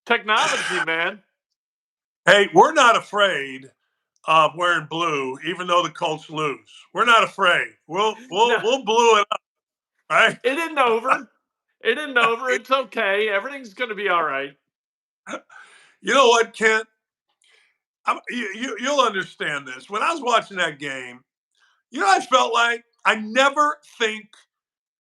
Technology, man. Hey, we're not afraid of wearing blue, even though the Colts lose. We're not afraid. We'll No, we'll we'll blue it up, right? it isn't over. It isn't over. It's okay. Everything's going to be all right. You know what, Kent? You'll understand this. When I was watching that game, I felt like I never think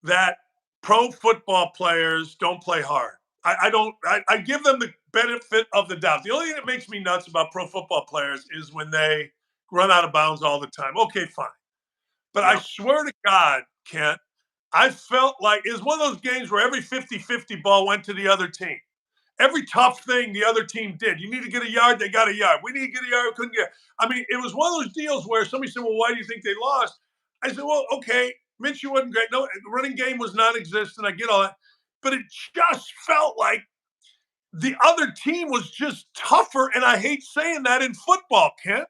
that pro football players don't play hard. I don't. I give them the benefit of the doubt. The only thing that makes me nuts about pro football players is when they run out of bounds all the time. Okay, fine. But I Yep. swear to God, Kent, I felt like it was one of those games where every 50-50 ball went to the other team. Every tough thing the other team did. You need to get a yard, they got a yard. We need to get a yard, we couldn't get. I mean, it was one of those deals where somebody said, well, why do you think they lost? I said, well, okay, Minshew wasn't great. No, the running game was non-existent. I get all that. But it just felt like the other team was just tougher. And I hate saying that in football, Kent.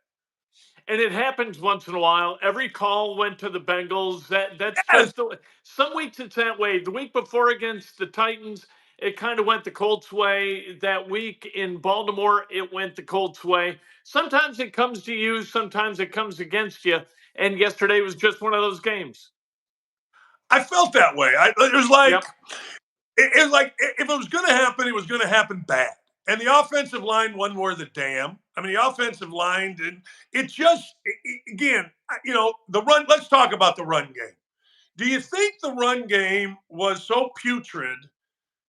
And it happens once in a while. Every call went to the Bengals. That's Yes. just some weeks it's that way. The week before against the Titans, it kind of went the Colts' way. That week in Baltimore, it went the Colts' way. Sometimes it comes to you, sometimes it comes against you. And yesterday was just one of those games. I felt that way. It was like, Yep. it was like if it was going to happen, it was going to happen bad. And the offensive line wasn't worth a damn. I mean, the offensive line didn't. It just, again, the run. Let's talk about the run game. Do you think the run game was so putrid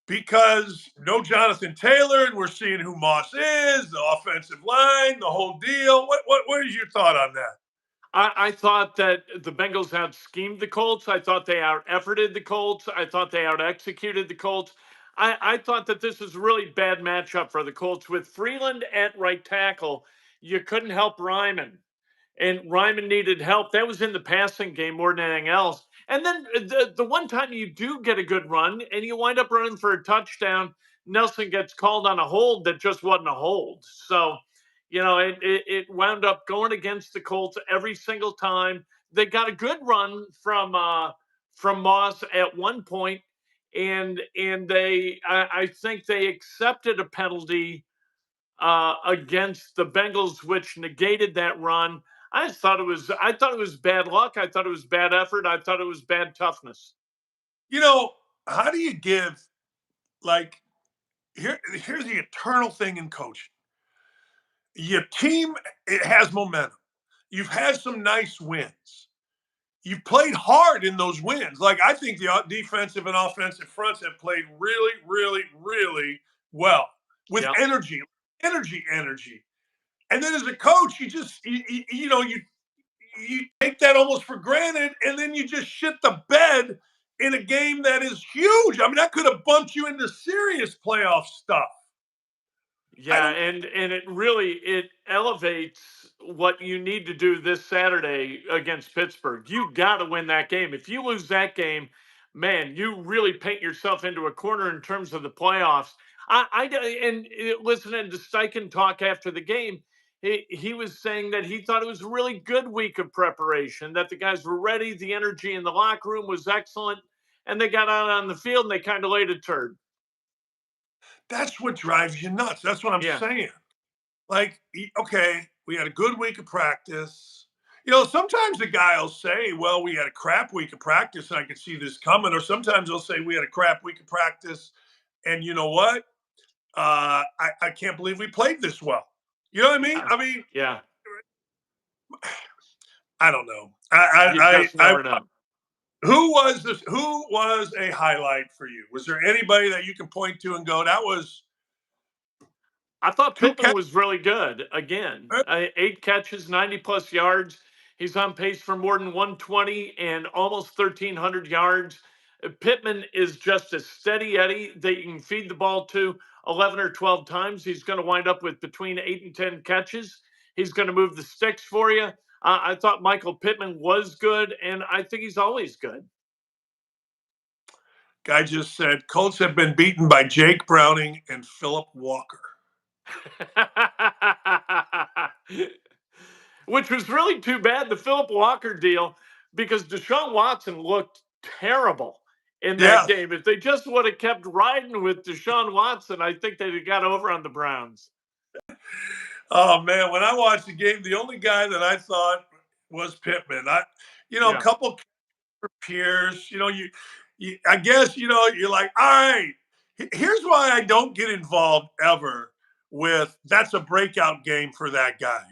because no Jonathan Taylor and we're seeing who Moss is, the offensive line, the whole deal? What is your thought on that? I thought that the Bengals out schemed the Colts. I thought they out efforted the Colts. I thought they out executed the Colts. I thought that this was a really bad matchup for the Colts with Freeland at right tackle. You couldn't help Ryman, and Ryman needed help. That was in the passing game more than anything else. And then the one time you do get a good run and you wind up running for a touchdown, Nelson gets called on a hold that just wasn't a hold. So it wound up going against the Colts every single time. They got a good run from Moss at one point, and I think they accepted a penalty against the Bengals, which negated that run. I thought it was bad luck. I thought it was bad effort. I thought it was bad toughness. How do you give like here's the eternal thing in coaching. Your team, it has momentum. You've had some nice wins. You've played hard in those wins. Like I think the defensive and offensive fronts have played really, really, really well with Yeah. energy. And then as a coach, you just you take that almost for granted, and then you just shit the bed in a game that is huge. I mean, that could have bumped you into serious playoff stuff. Yeah, and it elevates what you need to do this Saturday against Pittsburgh. You got to win that game. If you lose that game, man, you really paint yourself into a corner in terms of the playoffs. Listening to Steichen talk after the game, he was saying that he thought it was a really good week of preparation, that the guys were ready, the energy in the locker room was excellent, and they got out on the field and they kind of laid a turd. That's what drives you nuts. That's what I'm Yeah. saying. Like, okay, we had a good week of practice. Sometimes the guy will say, well, we had a crap week of practice and I could see this coming. Or sometimes they'll say we had a crap week of practice. And you know what? I can't believe we played this well. You know what I mean? I mean, yeah. I don't know. You just never know. Who was a highlight for you? Was there anybody that you can point to and go, that was? I thought Pittman was really good. Again, 8 catches, 90-plus yards. He's on pace for more than 120 and almost 1,300 yards. Pittman is just a steady Eddie that you can feed the ball to 11 or 12 times. He's going to wind up with between 8 and 10 catches. He's going to move the sticks for you. I thought Michael Pittman was good, and I think he's always good. Guy just said, Colts have been beaten by Jake Browning and Philip Walker. Which was really too bad, the Philip Walker deal, because Deshaun Watson looked terrible in that Yes. game. If they just would have kept riding with Deshaun Watson, I think they'd have got over on the Browns. Oh man, when I watched the game, the only guy that I thought was Pittman. A Yeah. couple peers. I guess you're like, all right. Here's why I don't get involved ever with that's a breakout game for that guy.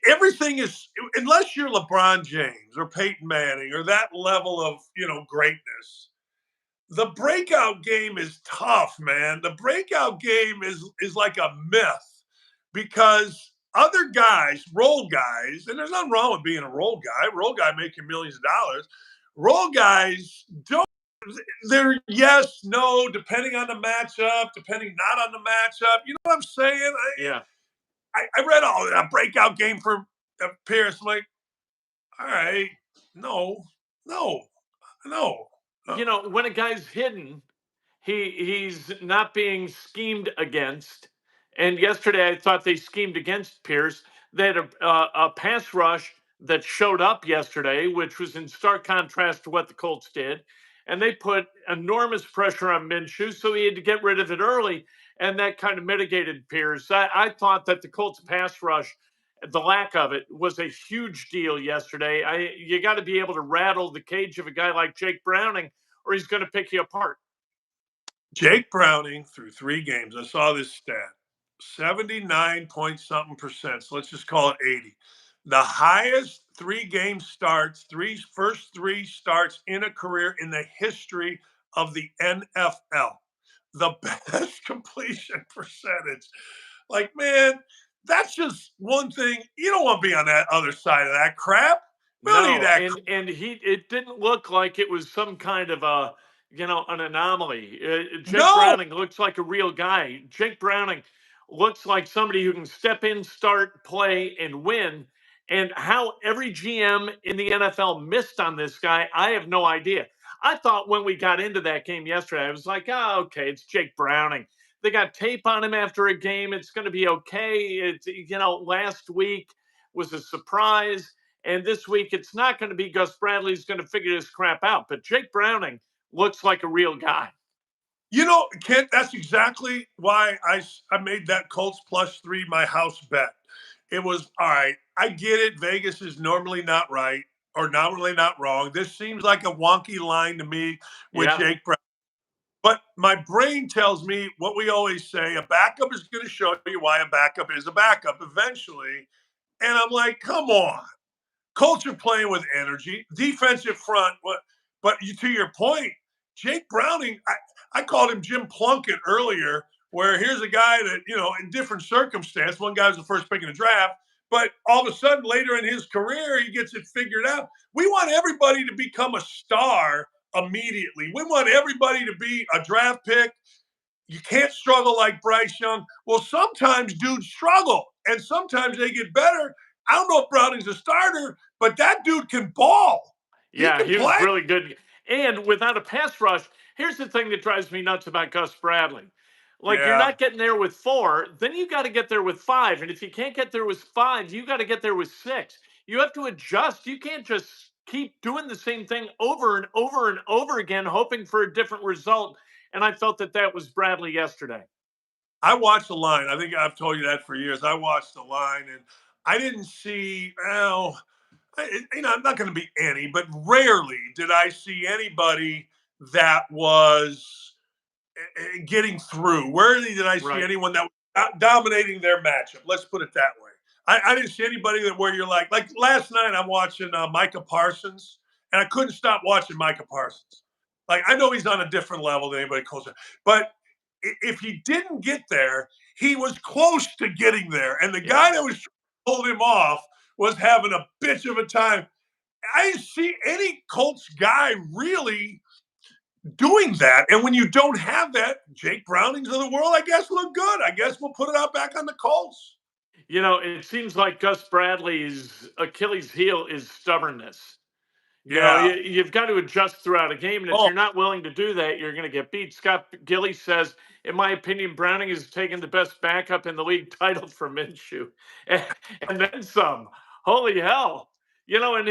Everything is unless you're LeBron James or Peyton Manning or that level of greatness. The breakout game is tough, man. The breakout game is like a myth because other guys, role guys, and there's nothing wrong with being a role guy. Role guy making millions of dollars. Role guys don't. They're yes, no, depending on the matchup, depending not on the matchup. You know what I'm saying? Yeah. I read all that breakout game for Pierce. I'm like, all right, no, no, no. When a guy's hidden, he's not being schemed against. And yesterday, I thought they schemed against Pierce. They had a pass rush that showed up yesterday, which was in stark contrast to what the Colts did. And they put enormous pressure on Minshew, so he had to get rid of it early. And that kind of mitigated Pierce. I thought that the Colts pass rush, the lack of it, was a huge deal yesterday. You got to be able to rattle the cage of a guy like Jake Browning, or he's going to pick you apart. Jake Browning through 3 games. I saw this stat 79 point something percent. So let's just call it 80. The highest 3 game starts, first 3 starts in a career in the history of the NFL. The best completion percentage. Like, man, that's just one thing. You don't want to be on that other side of that crap. We don't need No, that. and it didn't look like it was some kind of an anomaly. Jake No, Browning looks like a real guy. Jake Browning looks like somebody who can step in, start, play, and win. And how every GM in the NFL missed on this guy, I have no idea. I thought when we got into that game yesterday, I was like, oh, okay, it's Jake Browning. They got tape on him after a game. It's going to be okay. Last week was a surprise. And this week, it's not going to be Gus Bradley's going to figure this crap out. But Jake Browning looks like a real guy. Kent, that's exactly why I made that Colts +3 my house bet. It was all right. I get it. Vegas is normally not right or normally not wrong. This seems like a wonky line to me with Yeah. Jake Brown. But my brain tells me what we always say: a backup is going to show you why a backup is a backup eventually. And I'm like, come on. Colts are playing with energy, defensive front. But to your point, Jake Browning, I called him Jim Plunkett earlier, where here's a guy that, in different circumstance, one guy was the first pick in the draft, but all of a sudden later in his career, he gets it figured out. We want everybody to become a star immediately. We want everybody to be a draft pick. You can't struggle like Bryce Young. Well, sometimes dudes struggle, and sometimes they get better. I don't know if Browning's a starter, but that dude can ball. He Yeah, can he was play. really good. And without a pass rush, here's the thing that drives me nuts about Gus Bradley. Like, you're Yeah. not getting there with 4, then you got to get there with 5. And if you can't get there with 5, you got to get there with 6. You have to adjust. You can't just keep doing the same thing over and over and over again, hoping for a different result. And I felt that was Bradley yesterday. I watched the line. I think I've told you that for years. I watched the line, and I didn't see, I'm not going to be any, but rarely did I see anybody that was getting through. Rarely did I see Right. anyone that was dominating their matchup. Let's put it that way. I didn't see anybody that where you're like last night I'm watching Micah Parsons, and I couldn't stop watching Micah Parsons. Like, I know he's on a different level than anybody close to, but if he didn't get there, he was close to getting there. And the guy that was trying to hold him off was having a bitch of a time. I didn't see any Colts guy really doing that. And when you don't have that, Jake Brownings of the world, I guess, look good. I guess we'll put it out back on the Colts. It seems like Gus Bradley's Achilles heel is stubbornness. Yeah. You've got to adjust throughout a game. And if Oh, you're not willing to do that, you're going to get beat. Scott Gilly says, in my opinion, Browning has taken the best backup in the league title from Minshew. And then some. Holy hell. And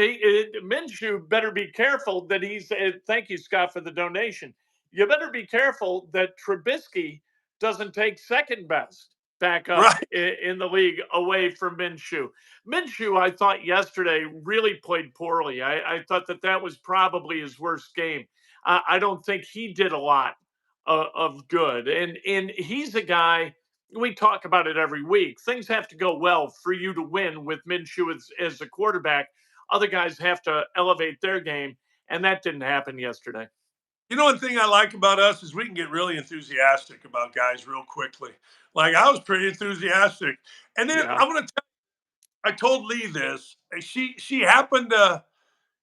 Minshew better be careful that he's. Thank you, Scott, for the donation. You better be careful that Trubisky doesn't take second best back up Right. in the league away from Minshew. Minshew, I thought yesterday really played poorly. I thought that was probably his worst game. I don't think he did a lot of good, and he's a guy. We talk about it every week. Things have to go well for you to win with Minshew as the quarterback. Other guys have to elevate their game, and that didn't happen yesterday. One thing I like about us is we can get really enthusiastic about guys real quickly. Like I was pretty enthusiastic, and then Yeah, I'm gonna tell. I told Lee this. She happened to.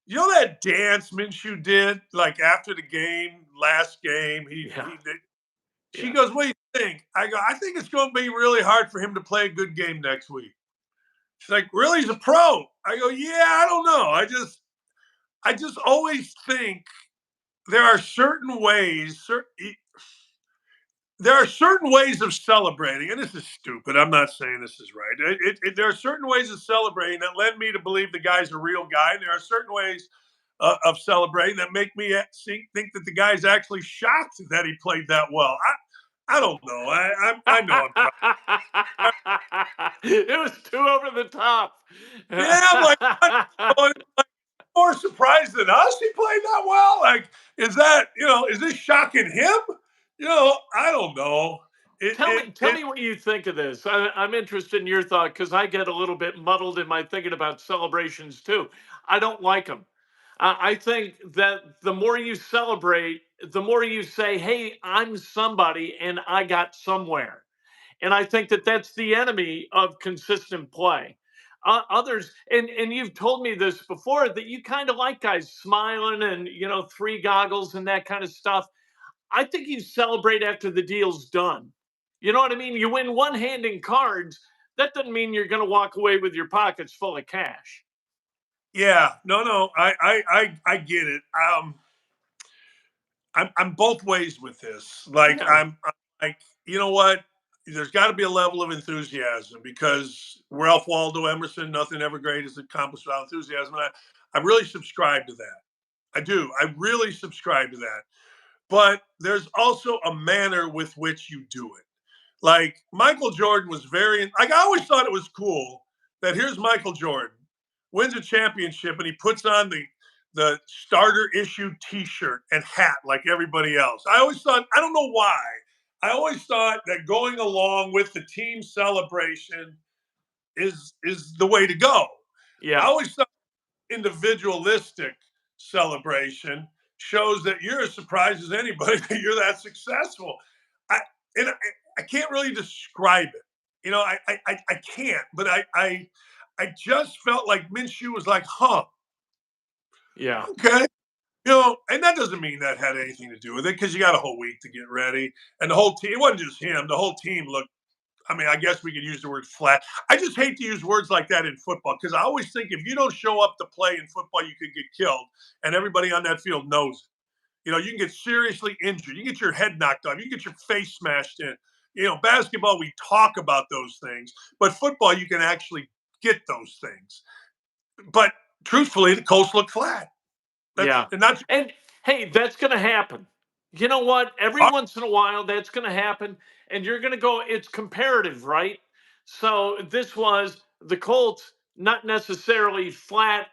That dance Minshew did like after the game, last game. yeah, He did. She yeah. goes, "What do you think?" I go, "I think it's going to be really hard for him to play a good game next week." She's like, "Really? He's a pro." I go, "Yeah, I don't know. I just always think there are certain ways. There are certain ways of celebrating, and this is stupid. I'm not saying this is right. There are certain ways of celebrating that led me to believe the guy's a real guy. And there are certain ways of celebrating that make me think that the guy's actually shocked that he played that well. I don't know. I know I'm probably It was too over the top. yeah. I'm like, I'm more surprised than us. He played that well. Like, is this shocking him? I don't know. It Tell it me, tell it me what you think of this. I'm interested in your thought because I get a little bit muddled in my thinking about celebrations too. I don't like them. I think that the more you celebrate, the more you say, "Hey, I'm somebody, and I got somewhere." And I think that that's the enemy of consistent play. Others, and you've told me this before, that you kind of like guys smiling and three goggles and that kind of stuff. I think you celebrate after the deal's done. You know what I mean? You win one hand in cards. That doesn't mean you're going to walk away with your pockets full of cash. Yeah, no, I get it. I'm both ways with this. Like Yeah, I'm like, you know what? There's got to be a level of enthusiasm because Ralph Waldo Emerson, nothing ever great is accomplished without enthusiasm. And I really subscribe to that. I do. I really subscribe to that. But there's also a manner with which you do it. Like Michael Jordan was like I always thought it was cool that here's Michael Jordan wins a championship and he puts on the starter issue T-shirt and hat like everybody else. I always thought I don't know why. I always thought that going along with the team celebration is the way to go. I yeah, always thought individualistic celebration shows that you're as surprised as anybody that you're that successful. I and I can't really describe it. I can't, but I just felt like Minshew was like, huh, yeah, okay. And that doesn't mean that had anything to do with it because you got a whole week to get ready. And the whole team, it wasn't just him, the whole team looked, I mean, I guess we could use the word flat. I just hate to use words like that in football because I always think if you don't show up to play in football, you could get killed. And everybody on that field knows it. You can get seriously injured. You can get your head knocked off. You can get your face smashed in. Basketball, we talk about those things, but football, you can actually get those things. But truthfully, the Colts look flat. yeah. And that's And hey, that's going to happen. You know what? Every once in a while, that's going to happen. And you're going to go, it's comparative, right? So this was the Colts, not necessarily flat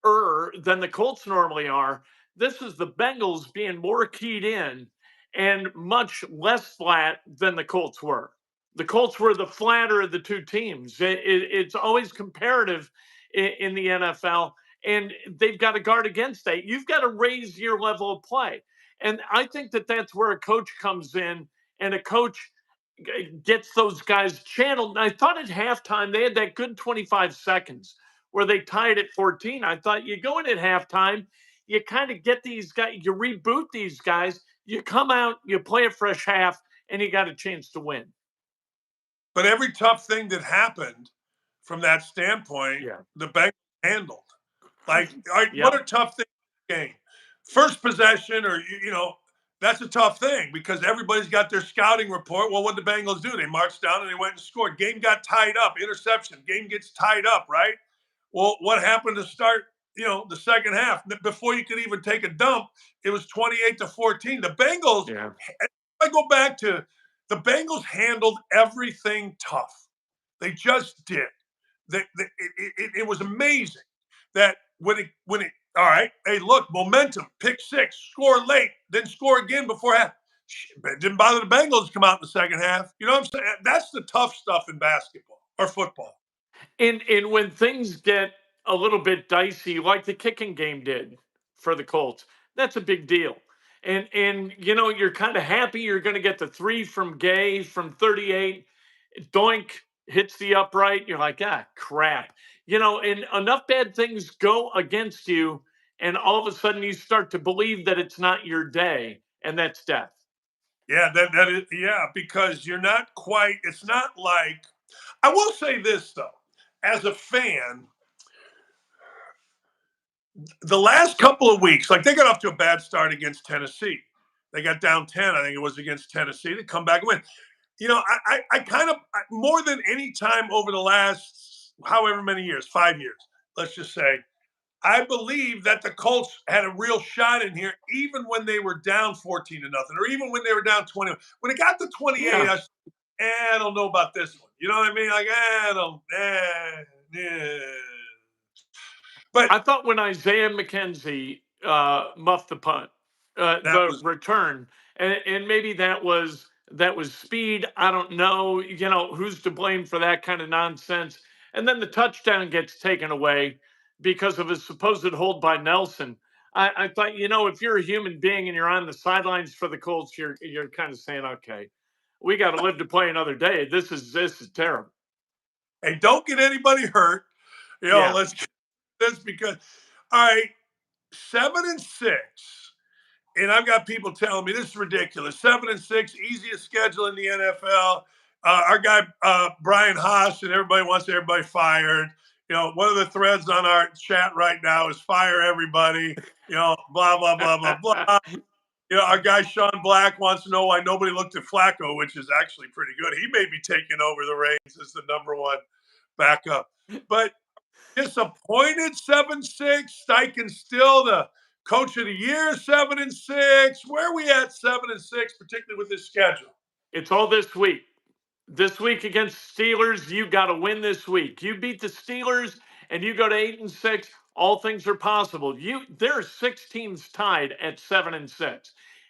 than the Colts normally are. This is the Bengals being more keyed in and much less flat than the Colts were. The Colts were the flatter of the two teams. It's always comparative in the NFL, and they've got to guard against that. You've got to raise your level of play. And I think that that's where a coach comes in, and a coach gets those guys channeled. And I thought at halftime they had that good 25 seconds where they tied at 14. I thought you go in at halftime, you kind of get these guys, you reboot these guys, you come out, you play a fresh half, and you got a chance to win. But every tough thing that happened from that standpoint, Yeah. the Bengals handled. Like, all right, what Yeah. are tough things in the game? First possession, or that's a tough thing because everybody's got their scouting report. Well, what did the Bengals do? They marched down and they went and scored. Game got tied up. Interception. Game gets tied up, right? Well, what happened to start, the second half? Before you could even take a dump, it was 28-14. The Bengals, Yeah. I go back to the Bengals handled everything tough. They just did. It was amazing that when it all right, hey, look, momentum, pick six, score late, then score again before half. It didn't bother the Bengals to come out in the second half. You know what I'm saying? That's the tough stuff in basketball or football. And when things get a little bit dicey, like the kicking game did for the Colts, that's a big deal. And you're kind of happy you're going to get the three from Gay from 38. Doink hits the upright. You're like, ah, crap. And enough bad things go against you, and all of a sudden you start to believe that it's not your day, and that's death. Yeah, that is, yeah, because you're not quite. It's not like, I will say this though, as a fan, the last couple of weeks, like they got off to a bad start against Tennessee. They got down 10, I think it was against Tennessee. They come back and win. I kind of, more than any time over the last however many years, 5 years, let's just say, I believe that the Colts had a real shot in here, even when they were down 14-0, or even when they were down 20. When it got to 28, Yeah. I don't know about this one. You know what I mean? Like, But I thought when Isaiah McKenzie muffed the punt, that the was, return, and maybe that was speed. I don't know. Who's to blame for that kind of nonsense? And then the touchdown gets taken away because of a supposed hold by Nelson. I thought, if you're a human being and you're on the sidelines for the Colts, you're kind of saying, okay, we got to live to play another day. This is terrible. hey, don't get anybody hurt. Yeah. Let's get this because, all right, 7-6. And I've got people telling me this is ridiculous. 7-6, easiest schedule in the NFL. Our guy Brian Haas, and everybody wants everybody fired. One of the threads on our chat right now is fire everybody. Blah blah blah blah blah. Our guy Sean Black wants to know why nobody looked at Flacco, which is actually pretty good. He may be taking over the reins as the number one backup. But disappointed 7-6. Steichen still the coach of the year 7-6. Where are we at 7-6, particularly with this schedule? It's all this week. This week against Steelers, you got to win this week. You beat the Steelers and you go to 8-6. All things are possible. There are 6 teams tied at 7-6.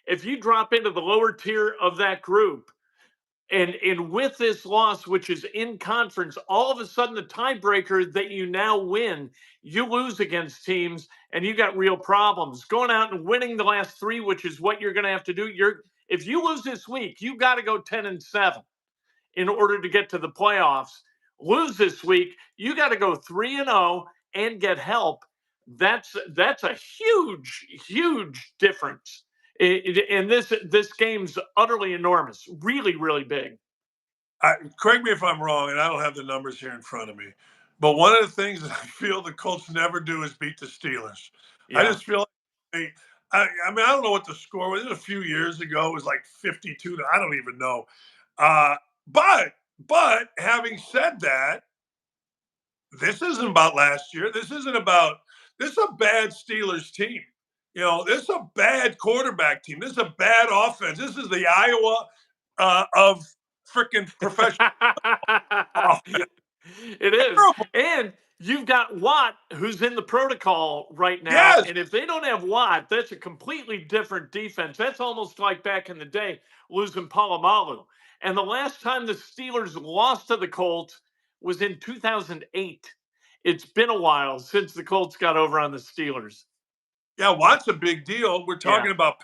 If you drop into the lower tier of that group, and with this loss, which is in conference, all of a sudden the tiebreaker that you now win, you lose against teams, and you got real problems. Going out and winning the last 3, which is what you're going to have to do. If you lose this week, you got to go 10-7 in order to get to the playoffs. Lose this week, you got to go 3-0 and get help. That's a huge difference. And this game's utterly enormous, really, really big. Correct me if I'm wrong, and I don't have the numbers here in front of me. But one of the things that I feel the Colts never do is beat the Steelers. I Yeah. just feel like I mean, I don't know what the score was. A few years ago, it was like 52 to, I don't even know. Uh, but having said that, this isn't about last year. This isn't about, this is a bad Steelers team. This is a bad quarterback team. This is a bad offense. This is the Iowa of freaking professional offense. It is. Terrible. And you've got Watt, who's in the protocol right now. Yes. And if they don't have Watt, that's a completely different defense. That's almost like back in the day losing Palomalu. And the last time the Steelers lost to the Colts was in 2008. It's been a while since the Colts got over on the Steelers. Yeah, Watt's a big deal. We're Yeah. talking about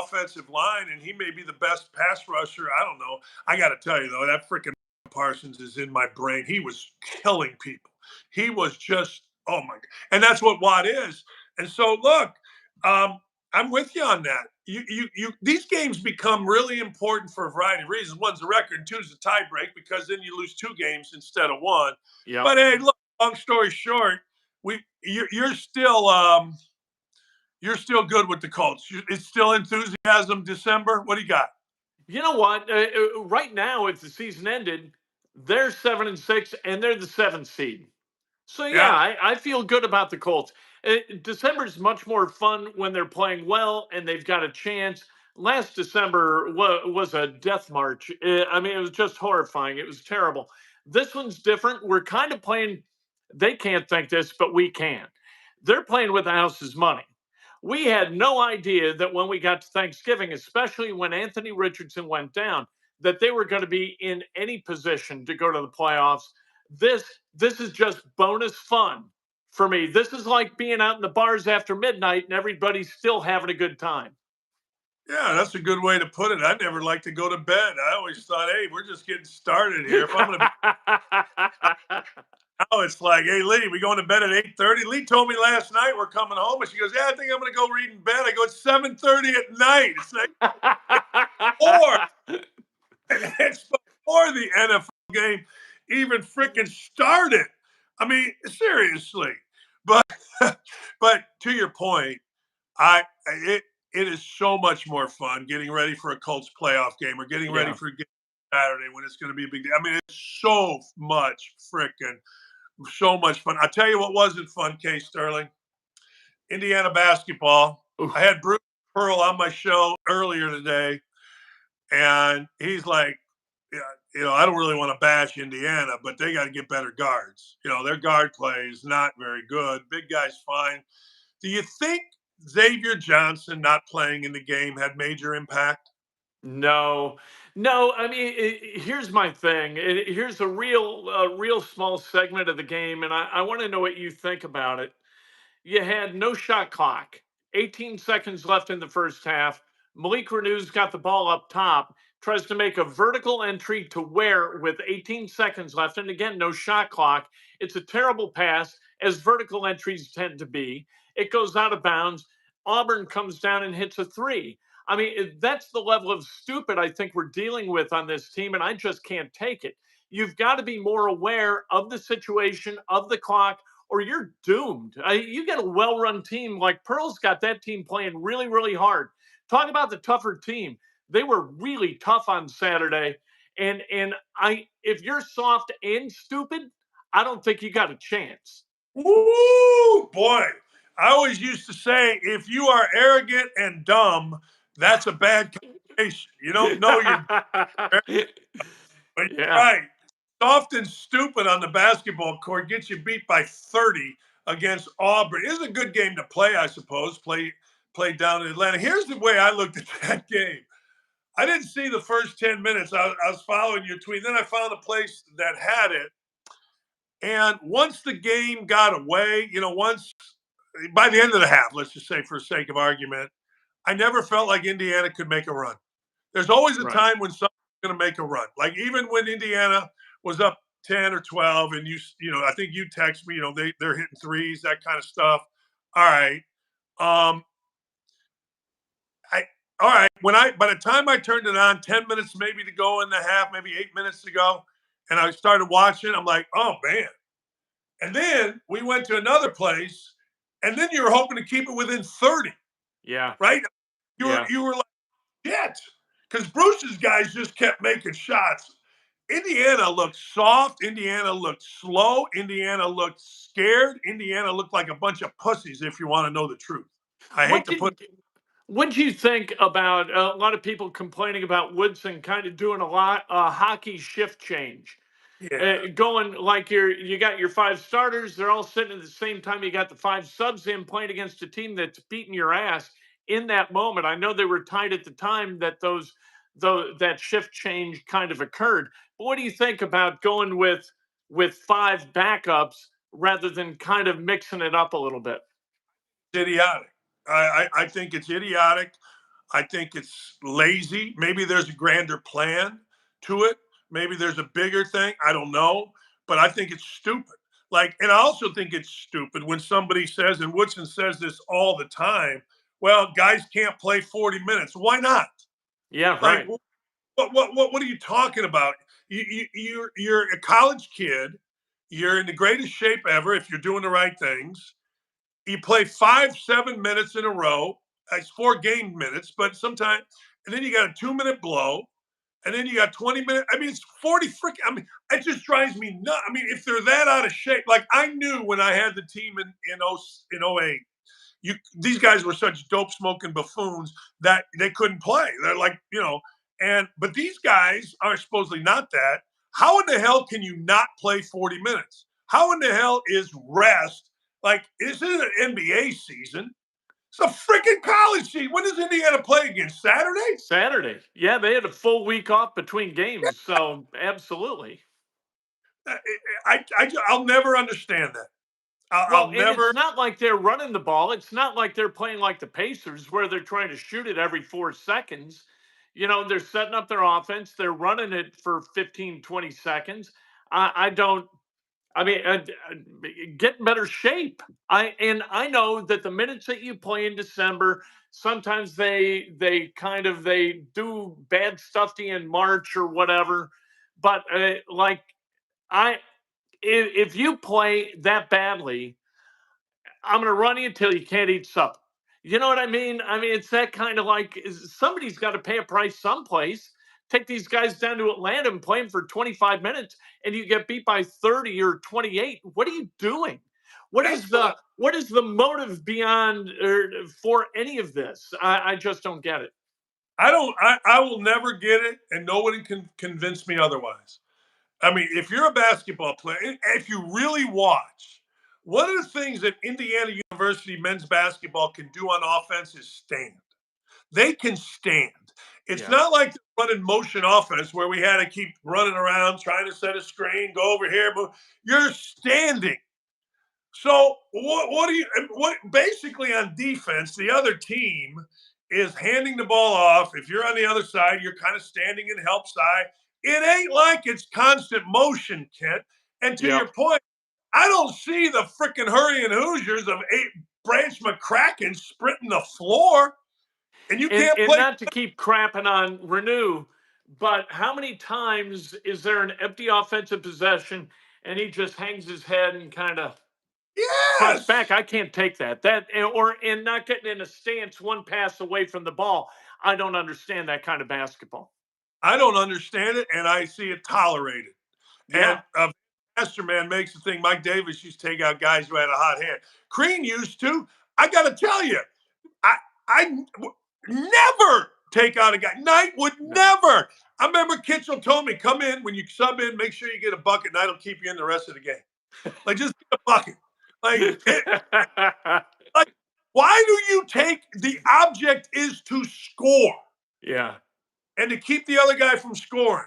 offensive line, and he may be the best pass rusher. I don't know. I got to tell you though, that freaking Parsons is in my brain. He was killing people. He was just, oh my god, and that's what Watt is. And so look, I'm with you on that. These games become really important for a variety of reasons. One's the record, and two's the tie break, because then you lose 2 games instead of 1. Yeah. But hey, look, long story short, you're still you're still good with the Colts. It's still enthusiasm. December. What do you got? You know what? Right now, if the season ended, they're 7-6 and they're the 7th seed. So yeah, Yeah. I feel good about the Colts. December is much more fun when they're playing well and they've got a chance. Last December was a death march. I mean, it was just horrifying. It was terrible. This one's different. We're kind of playing. They can't think this, but we can. They're playing with the house's money. We had no idea that when we got to Thanksgiving, especially when Anthony Richardson went down, that they were going to be in any position to go to the playoffs. This is just bonus fun for me. This is like being out in the bars after midnight and everybody's still having a good time. Yeah, that's a good way to put it. I never like to go to bed. I always thought, hey, we're just getting started here. If I'm going to be now, it's like, hey, Lee, we going to bed at 8:30. Lee told me last night we're coming home, and she goes, yeah, I think I'm going to go read in bed. I go, it's 7:30 at night. It's like 4. It's before the NFL game even freaking started. I mean, seriously. But but to your point, I it it is so much more fun getting ready for a Colts playoff game or getting ready Yeah. for Saturday when it's going to be a big day. I mean, it's so much freaking so much fun. I tell you what wasn't fun, Case Sterling. Indiana basketball. I Oof. had Bruce Pearl on my show earlier today, and he's like, yeah, I don't really want to bash Indiana, but they got to get better guards. Their guard play is not very good. Big guy's fine. Do you think Xavier Johnson not playing in the game had major impact? No, no. I mean, here's my thing. Here's a real small segment of the game, and I want to know what you think about it. You had no shot clock, 18 seconds left in the first half. Malik Renew's got the ball up top, tries to make a vertical entry to Ware with 18 seconds left. And again, no shot clock. It's a terrible pass, as vertical entries tend to be. It goes out of bounds. Auburn comes down and hits a three. I mean, that's the level of stupid I think we're dealing with on this team, and I just can't take it. You've got to be more aware of the situation, of the clock, or you're doomed. You get a well-run team like Pearl's got that team playing really, really hard. Talk about the tougher team. They were really tough on Saturday, and if you're soft and stupid, I don't think you got a chance. Woo, boy. I always used to say, if you are arrogant and dumb, that's a bad combination. You don't know you're, but you're Yeah, right. Soft and stupid on the basketball court gets you beat by 30 against Auburn. It was a good game to play, I suppose. Play down in Atlanta. Here's the way I looked at that game. I didn't see the first 10 minutes. I was following your tweet. Then I found a place that had it. And once the game got away, once by the end of the half, let's just say for sake of argument, I never felt like Indiana could make a run. There's always a right. time when someone's going to make a run. Like even when Indiana was up 10 or 12 and I think you text me, they're hitting threes, that kind of stuff. All right. Um I all right, by the time I turned it on, 10 minutes maybe to go in the half, maybe 8 minutes to go, and I started watching, I'm like, oh man. And then we went to another place, and then you were hoping to keep it within 30, Yeah, right? yeah. You were like, shit. Because Bruce's guys just kept making shots. Indiana looked soft. Indiana looked slow. Indiana looked scared. Indiana looked like a bunch of pussies, if you want to know the truth. I hate What to put. What do you think about a lot of people complaining about Woodson kind of doing a lot hockey shift change? Yeah. Going like you got your five starters, they're all sitting at the same time. You got the five subs in playing against a team that's beating your ass in that moment. I know they were tied at the time that that shift change kind of occurred. But what do you think about going with five backups rather than kind of mixing it up a little bit? Idiotic. I think it's idiotic. I think it's lazy. Maybe there's a grander plan to it. Maybe there's a bigger thing. I don't know. But I think it's stupid. Like, and I also think it's stupid when somebody says, and Woodson says this all the time, well, guys can't play 40 minutes. Why not? Yeah, Like, right. what are you talking about? You're a college kid. You're in the greatest shape ever if you're doing the right things. You play 5, 7 minutes in a row. It's 4 game minutes, but sometimes, and then you got a 2 minute blow, and then you got 20 minutes. I mean, it's 40 freaking. I mean, it just drives me nuts. I mean, if they're that out of shape, like I knew when I had the team in '08, these guys were such dope smoking buffoons that they couldn't play. They're like, but these guys are supposedly not that. How in the hell can you not play 40 minutes? How in the hell is rest? Like, this isn't an NBA season. It's a freaking college season. When does Indiana play again? Saturday? Saturday. Yeah, they had a full week off between games, so absolutely. I'll never understand that. Well, I'll and never. it's not like they're running the ball. It's not like they're playing like the Pacers where they're trying to shoot it every 4 seconds. They're setting up their offense, they're running it for 15, 20 seconds. I don't, I mean, get in better shape. I know that the minutes that you play in December, sometimes they do bad stuff to you in March or whatever. But like I, if you play that badly, I'm going to run you until you can't eat supper. You know what I mean? I mean, it's that kind of like somebody's got to pay a price someplace. Take these guys down to Atlanta and play them for 25 minutes, and you get beat by 30 or 28. What are you doing? That's what What is the motive beyond or for any of this? I just don't get it. I don't. I will never get it, and nobody can convince me otherwise. I mean, if you're a basketball player, if you really watch, one of the things that Indiana University men's basketball can do on offense is stand. They can stand. It's Yeah. not like running motion offense where we had to keep running around trying to set a screen, go over here, but you're standing. So what do you what basically on defense, the other team is handing the ball off. If you're on the other side, you're kind of standing in help side. It ain't like it's constant motion, Kent. And to Yep. your point, I don't see the freaking hurrying Hoosiers of Branch McCracken sprinting the floor, and you And can't and play. not to keep crapping on Renew, but how many times is there an empty offensive possession and he just hangs his head and kind of fronts back? Yes, I can't take that. And not getting in a stance one pass away from the ball. I don't understand that kind of basketball. I don't understand it, and I see it tolerated. And Yeah. Master Man makes the thing. Mike Davis used to take out guys who had a hot hand. Crean used to. I got to tell you, I never take out a guy. Knight would No. never. I remember Kitchell told me, come in when you sub in, make sure you get a bucket. Knight will keep you in the rest of the game. Like just get a bucket. Like why do you take the object is to score? Yeah. And to keep the other guy from scoring.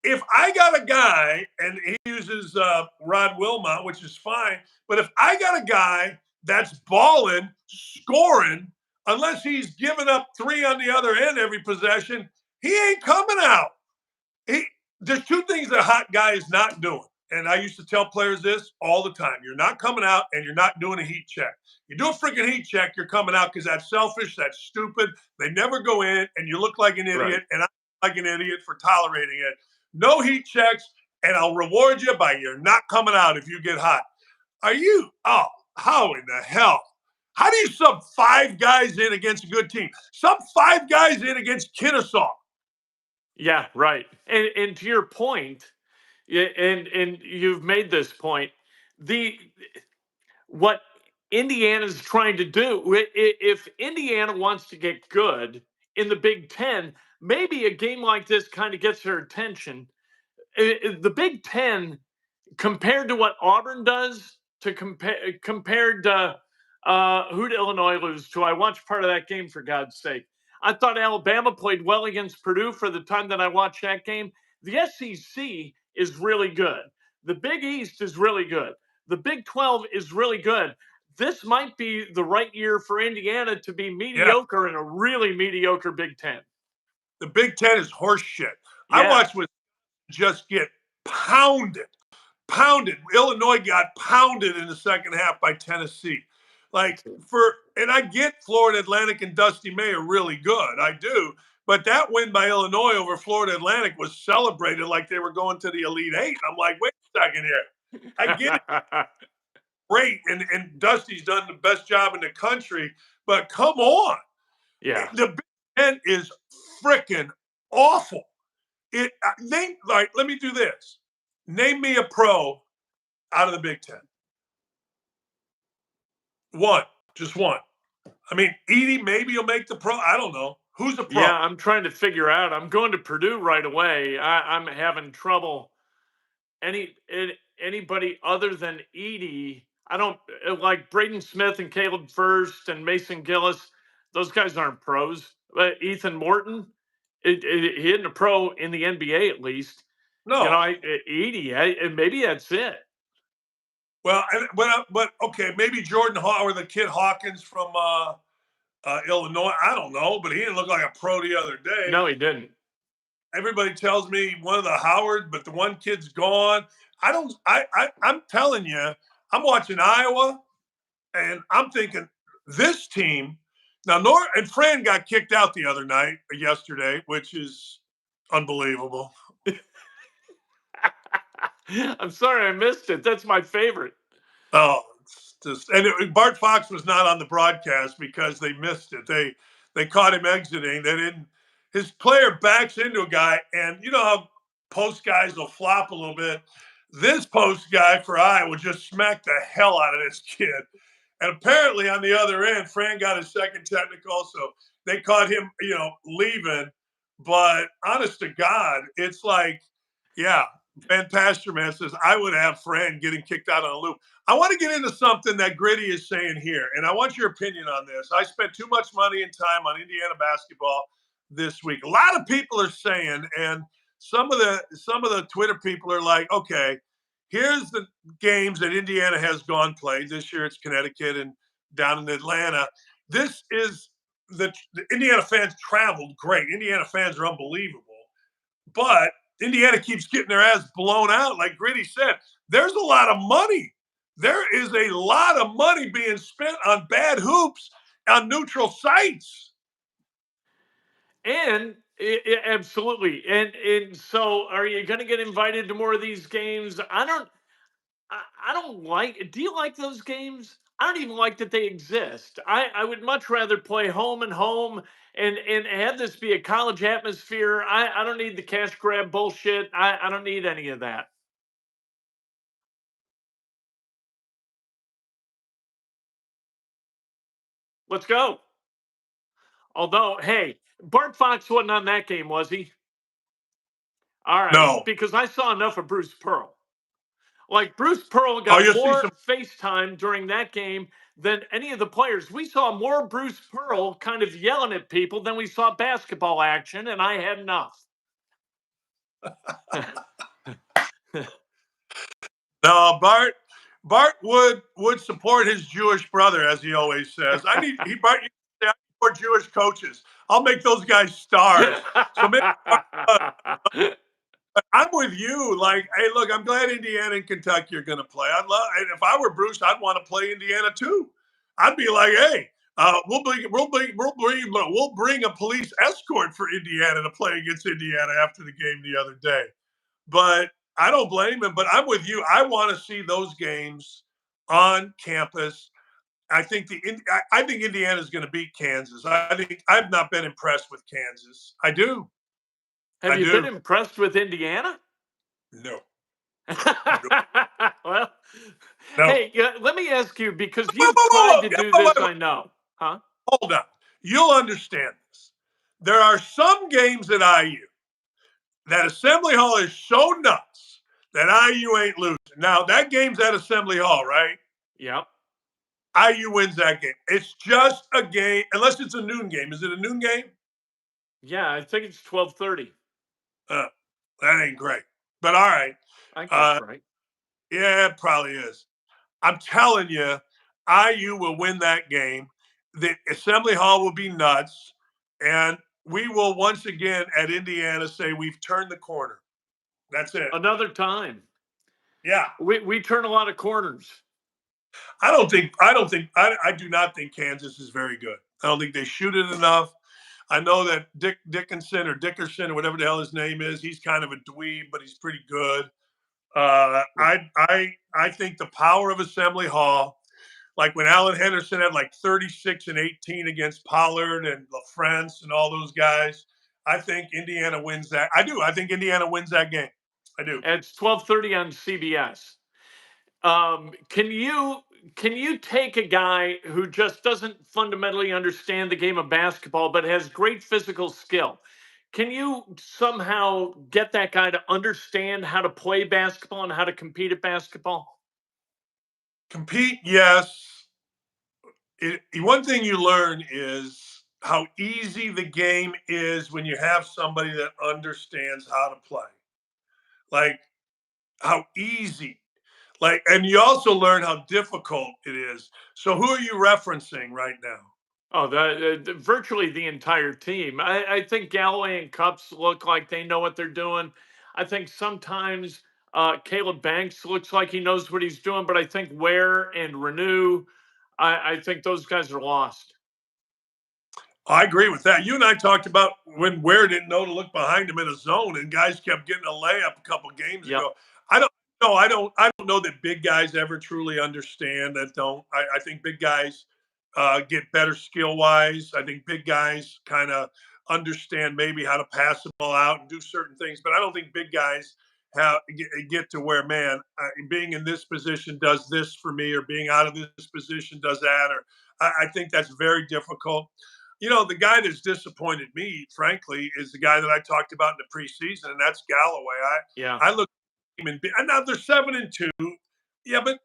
If I got a guy, and he uses Rod Wilmot, which is fine, but if I got a guy that's balling, scoring, unless he's giving up three on the other end every possession, he ain't coming out. There's two things that a hot guy is not doing. And I used to tell players this all the time. You're not coming out and you're not doing a heat check. You do a freaking heat check, you're coming out because that's selfish, that's stupid. They never go in and you look like an idiot. Right. And I look like an idiot for tolerating it. No heat checks, and I'll reward you by you're not coming out if you get hot. How in the hell? How do you sub five guys in against a good team? Sub five guys in against Kennesaw. Yeah, right. And to your point, yeah, and you've made this point. The what Indiana's trying to do, if Indiana wants to get good in the Big Ten, maybe a game like this kind of gets their attention. The Big Ten, compared to what Auburn does, compared to who did Illinois lose to? I watched part of that game, for God's sake. I thought Alabama played well against Purdue for the time that I watched that game. The SEC is really good. The Big East is really good. The Big 12 is really good. This might be the right year for Indiana to be Yeah, mediocre in a really mediocre Big Ten. the Big Ten is horse shit. I Yeah. watched with just get pounded. Illinois got pounded in the second half by Tennessee. And I get Florida Atlantic and Dusty May are really good. I do. But that win by Illinois over Florida Atlantic was celebrated like they were going to the Elite Eight. I'm like, wait a second here. I get it. Great. And Dusty's done the best job in the country. But come on. Yeah. The Big Ten is freaking awful. Let me do this. Name me a pro out of the Big Ten. One, just one. I mean, Edie maybe will make the pro. I don't know. Who's a pro? Yeah, I'm trying to figure out. I'm going to Purdue right away. I'm having trouble. Anybody other than Edie, I don't like Braden Smith and Caleb First and Mason Gillis. Those guys aren't pros. But Ethan Morton, he isn't a pro in the NBA at least. No. Edie, maybe that's it. Well, but okay, maybe Jordan or the kid Hawkins from Illinois. I don't know, but he didn't look like a pro the other day. No, he didn't. Everybody tells me one of the Howard, but the one kid's gone. I'm telling you, I'm watching Iowa, and I'm thinking this team. Now, and Fran got kicked out yesterday, which is unbelievable. I'm sorry I missed it. That's my favorite. Oh, Bart Fox was not on the broadcast because they missed it. They caught him exiting. They didn't. His player backs into a guy, and you know how post guys will flop a little bit. This post guy for Iowa just smacked the hell out of this kid. And apparently on the other end, Fran got his second technical, so they caught him, leaving. But honest to God, it's like, yeah, Ben Pasterman says, I would have Fran getting kicked out on a loop. I want to get into something that Gritty is saying here, and I want your opinion on this. I spent too much money and time on Indiana basketball this week. A lot of people are saying, and some of the Twitter people are like, okay, here's the games that Indiana has gone played. This year it's Connecticut and down in Atlanta. This is the Indiana fans traveled great. Indiana fans are unbelievable. But Indiana keeps getting their ass blown out. Like Gritty said, there's a lot of money. There is a lot of money being spent on bad hoops on neutral sites. And absolutely. And so are you going to get invited to more of these games? I don't like, do you like those games? I don't even like that they exist. I would much rather play home and home and have this be a college atmosphere. I don't need the cash grab bullshit. I don't need any of that. Let's go. Although, hey, Bart Fox wasn't on that game, was he? All right. No. Because I saw enough of Bruce Pearl. Like Bruce Pearl got more FaceTime during that game than any of the players. We saw more Bruce Pearl kind of yelling at people than we saw basketball action, and I had enough. No, Bart would support his Jewish brother, as he always says. Bart support Jewish coaches. I'll make those guys stars. So maybe I'm with you. Like, hey, look, I'm glad Indiana and Kentucky are going to play. If I were Bruce, I'd want to play Indiana too. I'd be like, hey, we'll bring a police escort for Indiana to play against Indiana after the game the other day. But I don't blame him. But I'm with you. I want to see those games on campus. I think Indiana is going to beat Kansas. I've not been impressed with Kansas. I do. Have you been impressed with Indiana? No. Well, no. Hey, let me ask you, because you've tried to do this, I know. Huh? Hold on. You'll understand this. There are some games at IU that Assembly Hall is so nuts that IU ain't losing. Now, that game's at Assembly Hall, right? Yep. IU wins that game. It's just a game, unless it's a noon game. Is it a noon game? Yeah, I think it's 12:30. That ain't great. But all right. I think that's right. Yeah, it probably is. I'm telling you, IU will win that game. The Assembly Hall will be nuts. And we will once again at Indiana say we've turned the corner. That's it. Another time. Yeah. We turn a lot of corners. I do not think Kansas is very good. I don't think they shoot it enough. I know that Dickerson or whatever the hell his name is, he's kind of a dweeb, but he's pretty good. I think the power of Assembly Hall, like when Alan Henderson had like 36 and 18 against Pollard and LaFrance and all those guys, I think Indiana wins that. I do. I think Indiana wins that game. I do. It's 12:30 on CBS. Can you take a guy who just doesn't fundamentally understand the game of basketball but has great physical skill? Can you somehow get that guy to understand how to play basketball and how to compete at basketball? Compete, yes. One thing you learn is how easy the game is when you have somebody that understands how to play. Like how easy. Like, and you also learn how difficult it is. So who are you referencing right now? Oh, virtually the entire team. I think Galloway and Cups look like they know what they're doing. I think sometimes Caleb Banks looks like he knows what he's doing, but I think Ware and Renew, I think those guys are lost. I agree with that. You and I talked about when Ware didn't know to look behind him in a zone, and guys kept getting a layup a couple games Yep. ago. I don't know. I don't know that big guys ever truly understand that. Don't. I think big guys get better skill wise. I think big guys kind of understand maybe how to pass the ball out and do certain things, but I don't think big guys get to where, man, being in this position does this for me, or being out of this position does that, or I think that's very difficult. The guy that's disappointed me, frankly, is the guy that I talked about in the preseason, and that's Galloway. Yeah. I look at him and now they're 7-2. Yeah, but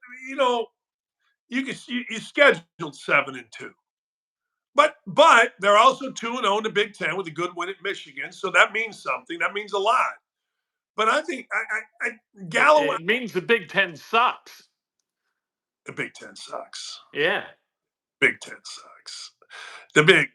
you scheduled 7-2. But they're also 2-0 in the Big Ten with a good win at Michigan, so that means something. That means a lot. But I think Galloway. It means the Big Ten sucks. The Big Ten sucks. Yeah. Big Ten sucks. The Big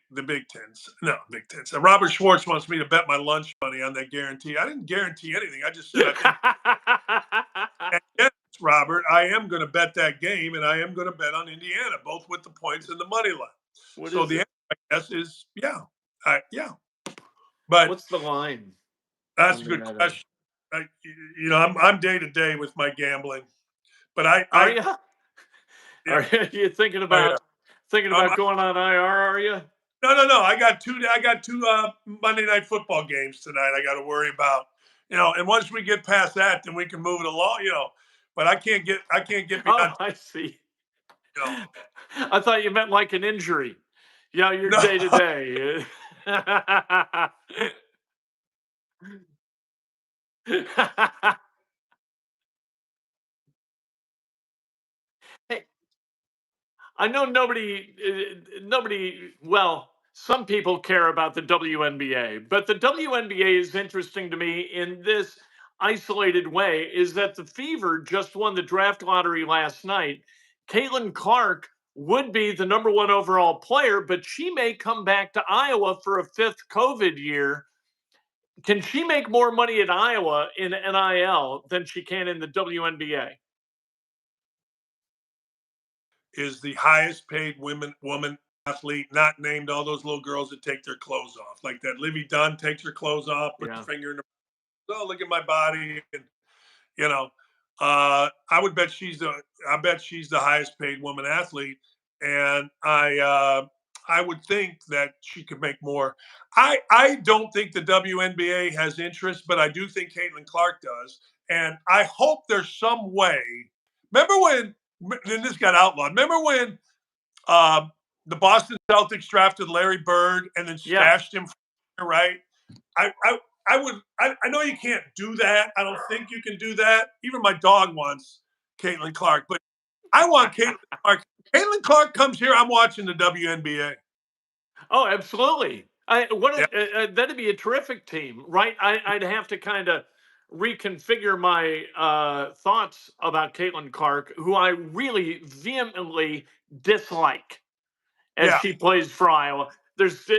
Ten. No, Big Ten. So Robert Schwartz wants me to bet my lunch money on that guarantee. I didn't guarantee anything. I just said I think. Yes, Robert, I am going to bet that game, and I am going to bet on Indiana, both with the points and the money line. So the answer, I guess, is yeah, yeah. But what's the line? That's a good question. I'm day to day with my gambling, but Are you? Yeah. Are you thinking about going on IR? Are you? No. I got two Monday Night Football games tonight. I got to worry about. And once we get past that, then we can move it along. But I can't get beyond. Oh, I see. I thought you meant like an injury. Yeah, you're day to day. Hey, I know nobody. Well, some people care about the WNBA, but the WNBA is interesting to me in this isolated way. Is that the Fever just won the draft lottery last night? Caitlin Clark would be the number one overall player, but she may come back to Iowa for a fifth COVID year. Can she make more money at Iowa in NIL than she can in the WNBA? Is the highest paid woman athlete, not named all those little girls that take their clothes off, like that Livy Dunn takes her clothes off, put her finger in her. Oh, look at my body, and I would bet she's the highest paid woman athlete, and I would think that she could make more. I don't think the WNBA has interest, but I do think Caitlin Clark does, and I hope there's some way. Remember when? Then this got outlawed. Remember when the Boston Celtics drafted Larry Bird and then stashed him, right? I know you can't do that. I don't think you can do that. Even my dog wants Caitlin Clark, but I want Caitlin Clark. Caitlin Clark comes here, I'm watching the WNBA. Oh, absolutely. That'd be a terrific team, right? I'd have to kind of reconfigure my thoughts about Caitlin Clark, who I really vehemently dislike as she plays for Iowa. There's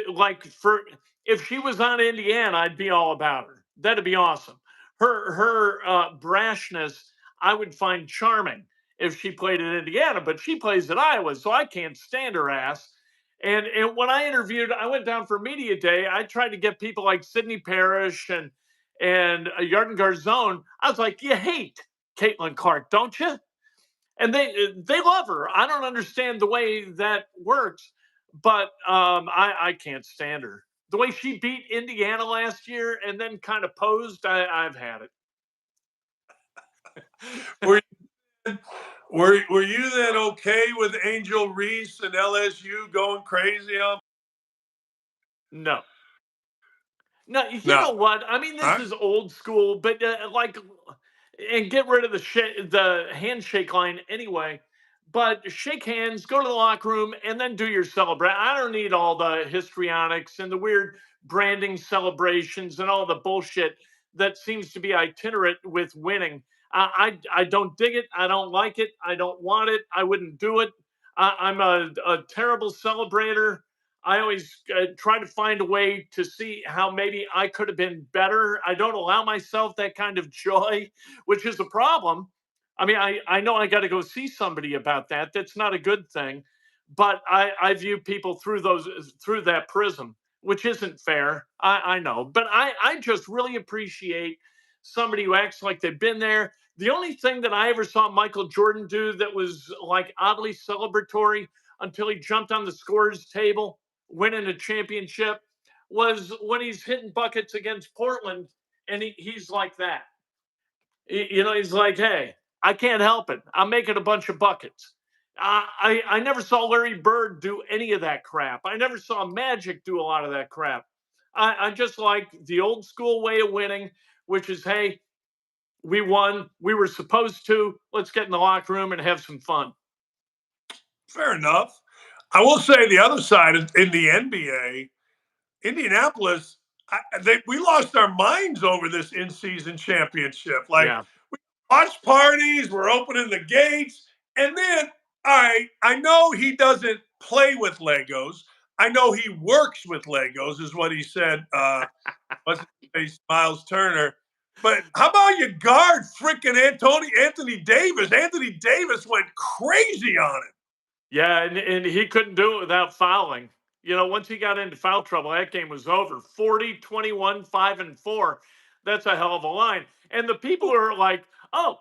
if she was on Indiana, I'd be all about her. That'd be awesome. Her brashness, I would find charming if she played in Indiana, but she plays at Iowa, so I can't stand her ass. And when I went down for media day. I tried to get people like Sydney Parrish and Yarden Garzone. I was like, you hate Caitlin Clark, don't you? And they love her. I don't understand the way that works, but I can't stand her. the way she beat Indiana last year and then kind of posed, I've had it. Were were you then okay with Angel Reese and LSU going crazy on? No. No, you No. know what? I mean, this Huh? is old school, but and get rid of the handshake line anyway. But shake hands, go to the locker room, and then do your celebrate. I don't need all the histrionics and the weird branding celebrations and all the bullshit that seems to be itinerant with winning. I don't dig it. I don't like it. I don't want it. I wouldn't do it. I'm a terrible celebrator. I always try to find a way to see how maybe I could have been better. I don't allow myself that kind of joy, which is a problem. I mean, I know I got to go see somebody about that. That's not a good thing. But I view people through that prism, which isn't fair. I know. But I just really appreciate somebody who acts like they've been there. The only thing that I ever saw Michael Jordan do that was like oddly celebratory until he jumped on the scores table winning a championship was when he's hitting buckets against Portland and he's like that. He's like, hey, I can't help it. I'm making a bunch of buckets. I never saw Larry Bird do any of that crap. I never saw Magic do a lot of that crap. I just like the old school way of winning, which is, hey, we won. We were supposed to. Let's get in the locker room and have some fun. Fair enough. I will say the other side in the NBA, Indianapolis, we lost our minds over this in-season championship. Like, Yeah. watch parties, we're opening the gates, and then, all right, I know he doesn't play with Legos. I know he works with Legos, is what he said. What's his face, Miles Turner. But how about you guard freaking Anthony Davis? Anthony Davis went crazy on him. Yeah, and he couldn't do it without fouling. Once he got into foul trouble, that game was over. 40, 21, 5, and 4. That's a hell of a line. And the people are like, oh,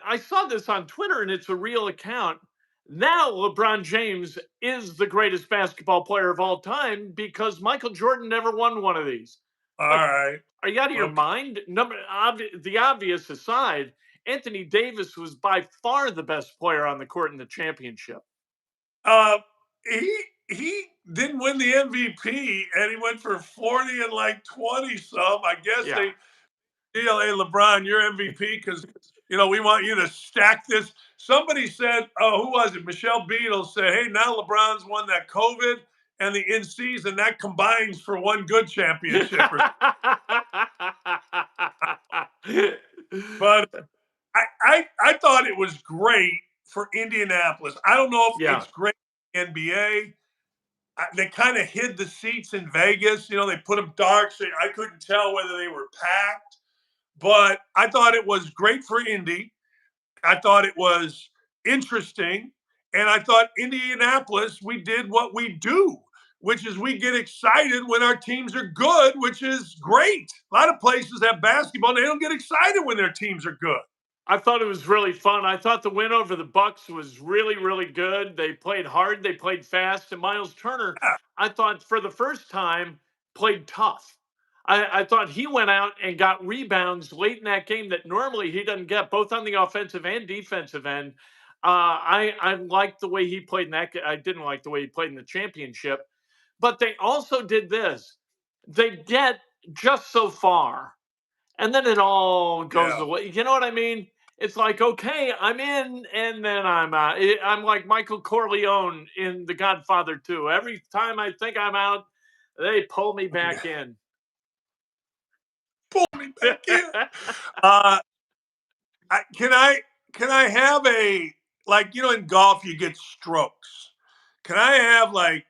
I saw this on Twitter and it's a real account. Now LeBron James is the greatest basketball player of all time because Michael Jordan never won one of these. All Like, right. are you out of your Okay. mind? The obvious aside, Anthony Davis was by far the best player on the court in the championship. Uh, he didn't win the MVP, and he went for 40 and like 20 some. I guess Yeah. they, hey LeBron, you're MVP because we want you to stack this. Somebody said, oh, who was it? Michelle Beadle said, hey, now LeBron's won that COVID and the in season that combines for one good championship. But I thought it was great for Indianapolis. I don't know if Yeah. it's great in the NBA. They kind of hid the seats in Vegas. They put them dark, so I couldn't tell whether they were packed. But I thought it was great for Indy. I thought it was interesting. And I thought Indianapolis, we did what we do, which is we get excited when our teams are good, which is great. A lot of places have basketball, and they don't get excited when their teams are good. I thought it was really fun. I thought the win over the Bucks was really, really good. They played hard, they played fast, and Miles Turner, Yeah. I thought for the first time, played tough. I thought he went out and got rebounds late in that game that normally he doesn't get, both on the offensive and defensive end. I liked the way he played in that. I didn't like the way he played in the championship, but they also did this. They get just so far, and then it all goes Yeah. away. You know what I mean? It's like, okay, I'm in, and then I'm out. I'm like Michael Corleone in The Godfather 2. Every time I think I'm out, they pull me back in. Pull me back in. Uh, can I have a, like, in golf you get strokes? Can I have like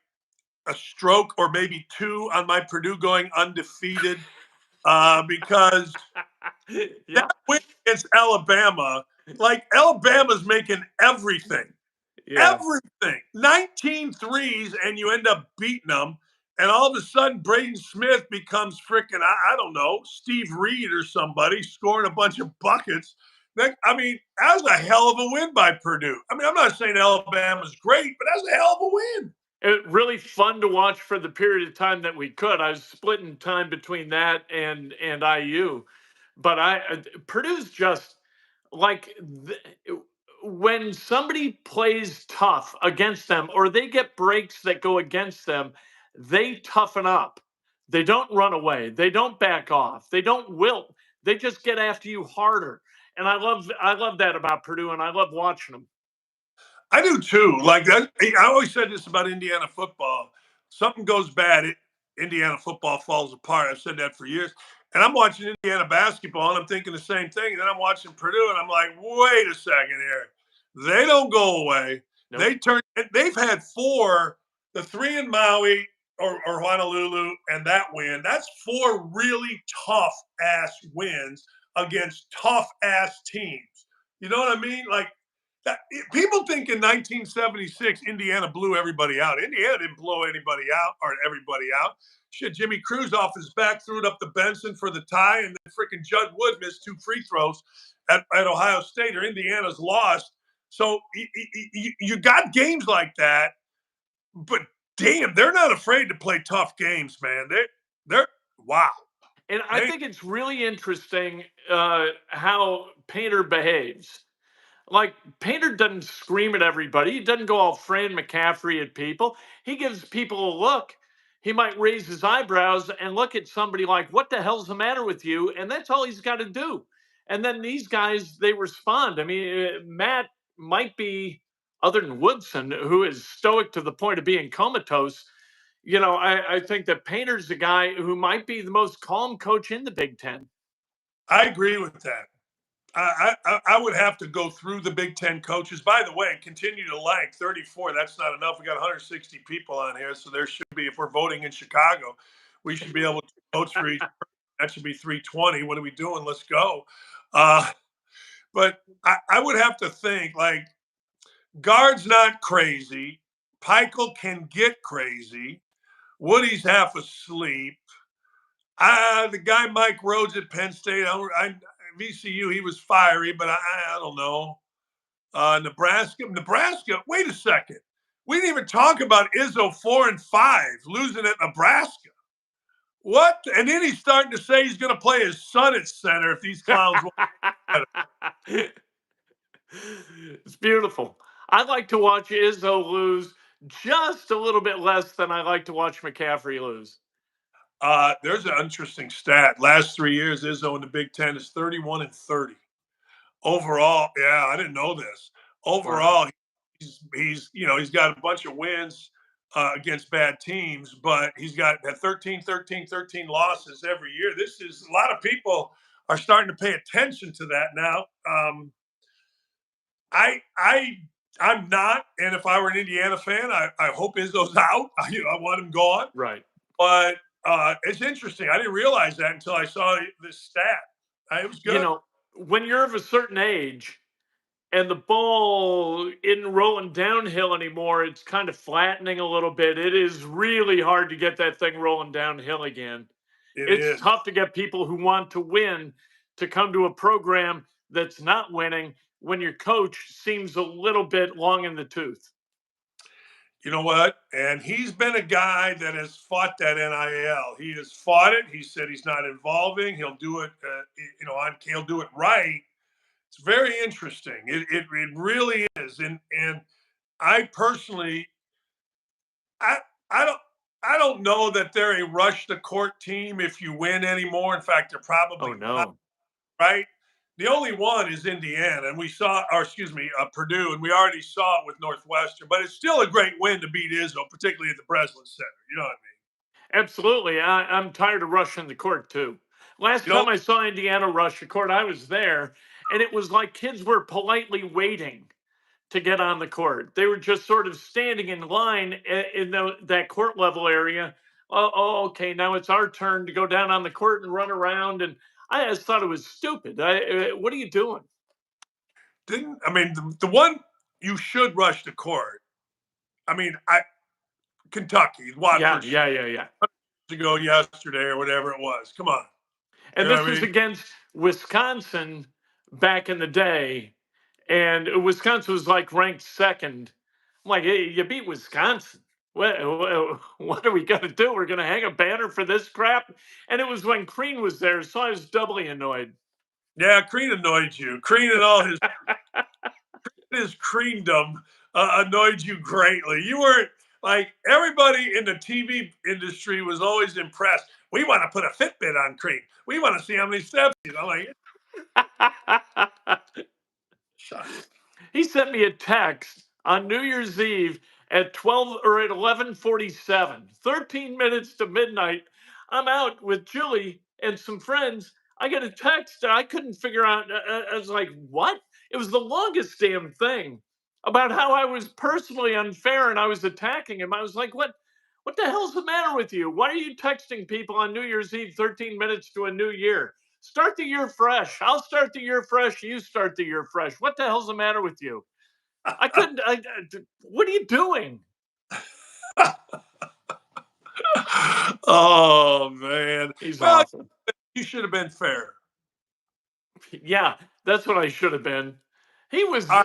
a stroke or maybe two on my Purdue going undefeated? Because Yeah, that win against Alabama, like Alabama's making everything. yeah. Everything. 19 threes, and you end up beating them. And all of a sudden, Braden Smith becomes freaking, I don't know, Steve Reed or somebody scoring a bunch of buckets. That was a hell of a win by Purdue. I mean, I'm not saying Alabama's great, but that was a hell of a win. It really fun to watch for the period of time that we could. I was splitting time between that and IU, but Purdue's just like when somebody plays tough against them or they get breaks that go against them, they toughen up. They don't run away. They don't back off. They don't wilt. They just get after you harder. And I love that about Purdue, and I love watching them. I do too. Like that, I always said this about Indiana football. Something goes bad, Indiana football falls apart. I've said that for years. And I'm watching Indiana basketball, and I'm thinking the same thing. And then I'm watching Purdue, and I'm like, wait a second here. They don't go away. Nope. They turn. They've had four, the three in Maui or Honolulu, and that win. That's four really tough ass wins against tough ass teams. You know what I mean? Like that, people think in 1976 Indiana blew everybody out. Indiana didn't blow anybody out or everybody out. Shit, Jimmy Cruz off his back threw it up to Benson for the tie, and then freaking Judd Wood missed two free throws at Ohio State, or Indiana's lost. So you got games like that, but damn, they're not afraid to play tough games, man. They're wow. And I think it's really interesting how Painter behaves. Like Painter doesn't scream at everybody. He doesn't go all Fran McCaffrey at people. He gives people a look. He might raise his eyebrows and look at somebody like, "What the hell's the matter with you?" And that's all he's got to do. And then these guys, they respond. I mean, Matt might be, other than Woodson, who is stoic to the point of being comatose. I think that Painter's the guy who might be the most calm coach in the Big Ten. I agree with that. I would have to go through the Big Ten coaches. By the way, continue to like 34. That's not enough. We got 160 people on here, so there should be, if we're voting in Chicago, we should be able to vote for each. That should be 320. What are we doing? Let's go. But I would have to think like guard's not crazy. Peichel can get crazy. Woody's half asleep. The guy Mike Rhodes at Penn State, VCU, he was fiery, but I don't know. Nebraska. Wait a second. We didn't even talk about Izzo 4-5 losing at Nebraska. What? And then he's starting to say he's going to play his son at center if these clowns. It's beautiful. I like to watch Izzo lose just a little bit less than I like to watch McCaffrey lose. There's an interesting stat. Last 3 years, Izzo in the Big Ten is 31-30. Overall, yeah, I didn't know this. Overall, wow. he's got a bunch of wins against bad teams, but he's got 13 losses every year. This is, a lot of people are starting to pay attention to that now. I'm not, and if I were an Indiana fan, I hope Izzo's out. I want him gone. Right. But it's interesting. I didn't realize that until I saw this stat. It was good. When you're of a certain age and the ball isn't rolling downhill anymore, it's kind of flattening a little bit. It is really hard to get that thing rolling downhill again. It's tough to get people who want to win to come to a program that's not winning when your coach seems a little bit long in the tooth. You know what? And he's been a guy that has fought that NIL. He has fought it. He said he's not involving. He'll do it. He'll do it right. It's very interesting. It really is. And I personally, I don't know that they're a rush to court team if you win anymore. In fact, they're probably not, right. The only one is Indiana, and we saw, Purdue, and we already saw it with Northwestern. But it's still a great win to beat Izzo, particularly at the Breslin Center. You know what I mean? Absolutely. I'm tired of rushing the court, too. Last time I saw Indiana rush the court, I was there, and it was like kids were politely waiting to get on the court. They were just sort of standing in line in that court level area. Oh, okay, now it's our turn to go down on the court and run around, and I just thought it was stupid. What are you doing? The one you should rush the court. Kentucky, Watford. Yeah. To go yesterday or whatever it was. Come on. And this was against Wisconsin back in the day, and Wisconsin was like ranked second. I'm like, hey, you beat Wisconsin. What are we going to do? We're going to hang a banner for this crap? And it was when Crean was there, so I was doubly annoyed. Yeah, Crean annoyed you. Crean and all his creandom annoyed you greatly. You weren't like everybody in the TV industry was always impressed. We want to put a Fitbit on Crean. We want to see how many steps he's. I'm like, shut up. He sent me a text on New Year's Eve at 12 or at 11:47, 13 minutes to midnight. I'm out with Julie and some friends. I get a text that I couldn't figure out. I was like, what? It was the longest damn thing about how I was personally unfair and I was attacking him. I was like, what the hell's the matter with you? Why are you texting people on New Year's Eve 13 minutes to a new year? Start the year fresh. I'll start the year fresh. You start the year fresh. What the hell's the matter with you? I couldn't. What are you doing? Oh man. He's Well, awful. you should have been fair. Yeah, that's what I should have been. He was. I,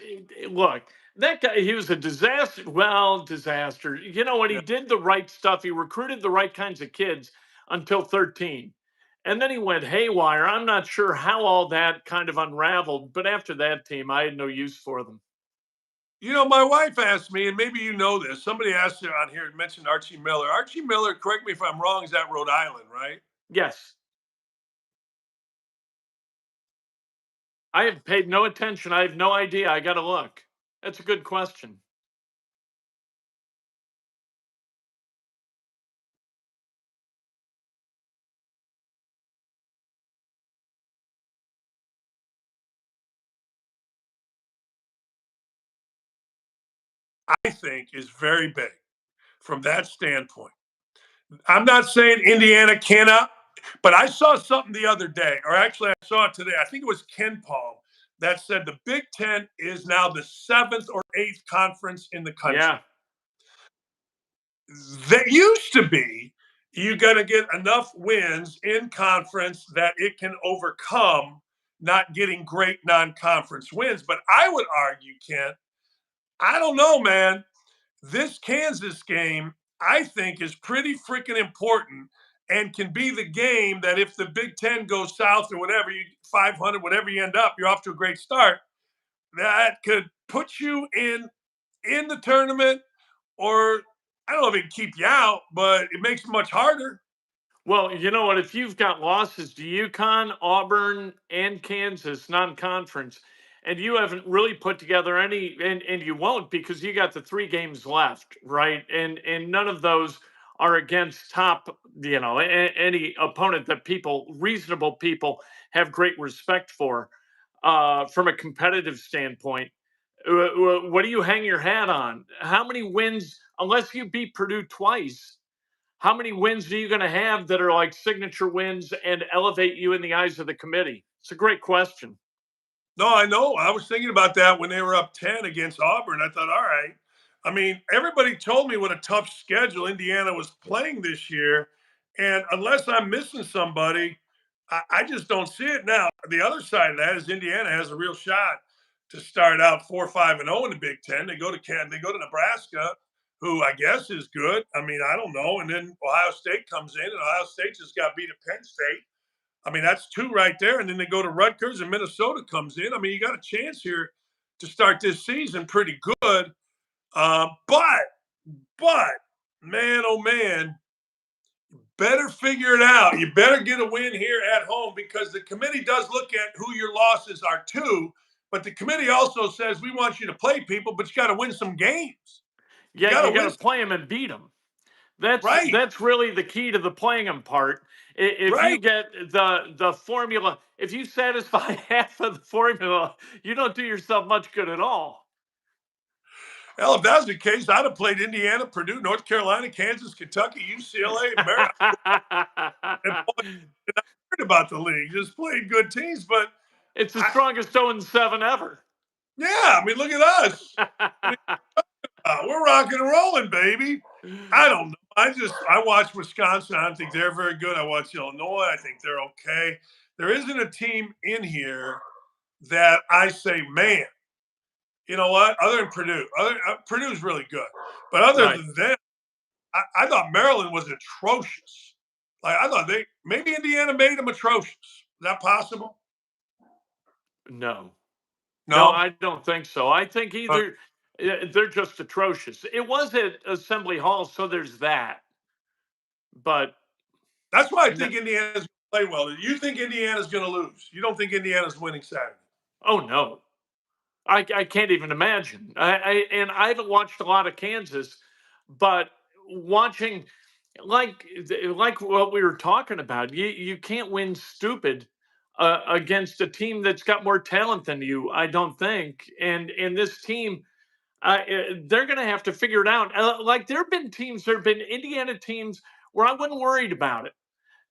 Look, that guy. He was a disaster. Well, disaster. You know what? He yeah. did the right stuff. He recruited the right kinds of kids until 13. And then he went haywire. I'm not sure how all that kind of unraveled, but after that team, I had no use for them. You know, my wife asked me, and maybe you know this. Somebody asked her on here and mentioned Archie Miller. Archie Miller, correct me if I'm wrong, is at Rhode Island, right? Yes. I have paid no attention. I have no idea. I got to look. That's a good question. I think is very big from that standpoint. I'm not saying Indiana cannot, but I saw something the other day, or actually I saw it today. I think it was Ken Palm that said the Big Ten is now the seventh or eighth conference in the country. Yeah. That used to be you got to get enough wins in conference that it can overcome not getting great non-conference wins. But I would argue, Kent, I don't know, man. This Kansas game, I think, is pretty freaking important and can be the game that if the Big Ten goes south or whatever, you 500, whatever you end up, you're off to a great start. That could put you in the tournament, or I don't know if it can keep you out, but it makes it much harder. Well, you know what? If you've got losses to UConn, Auburn, and Kansas non-conference, and you haven't really put together any, and you won't because you got the 3 games left, right? And none of those are against top, any opponent that reasonable people, have great respect for, from a competitive standpoint. What do you hang your hat on? How many wins, unless you beat Purdue twice? How many wins are you going to have that are like signature wins and elevate you in the eyes of the committee? It's a great question. No, I know. I was thinking about that when they were up 10 against Auburn. I thought, all right. I mean, everybody told me what a tough schedule Indiana was playing this year. And unless I'm missing somebody, I just don't see it now. The other side of that is Indiana has a real shot to start out 4-5-0 in the Big Ten. They go to Nebraska, who I guess is good. I mean, I don't know. And then Ohio State comes in, and Ohio State just got beat at Penn State. I mean, that's two right there. And then they go to Rutgers and Minnesota comes in. I mean, you got a chance here to start this season pretty good. But, man, oh man, better figure it out. You better get a win here at home because the committee does look at who your losses are too. But the committee also says we want you to play people, but you got to win some games. You Yeah, got you to got win, to play them and beat them. That's right? that's really the key to the playing them part. If you Right. get the formula, if you satisfy half of the formula, you don't do yourself much good at all. Hell, if that was the case, I'd have played Indiana, Purdue, North Carolina, Kansas, Kentucky, UCLA, and Maryland. And boy, I heard about the league. Just played good teams, but It's the I, strongest 0-7 ever. yeah, I mean, look at us. We're rocking and rolling, baby. I don't know. I watch Wisconsin. I don't think they're very good. I watch Illinois. I think they're okay. There isn't a team in here that I say, man, you know what? Other than Purdue, Purdue's really good, but other Right. than them, I thought Maryland was atrocious. Like I thought maybe Indiana made them atrocious. Is that possible? No. No, No. I don't think so. I think either they're just atrocious. It was at Assembly Hall, so there's that. But that's why I no, think Indiana's going to play well. You think Indiana's going to lose? You don't think Indiana's winning Saturday? oh no, I can't even imagine. And I haven't watched a lot of Kansas, but watching like what we were talking about, you can't win stupid against a team that's got more talent than you. I don't think. And this team, they're going to have to figure it out. Like there have been Indiana teams where I wasn't worried about it.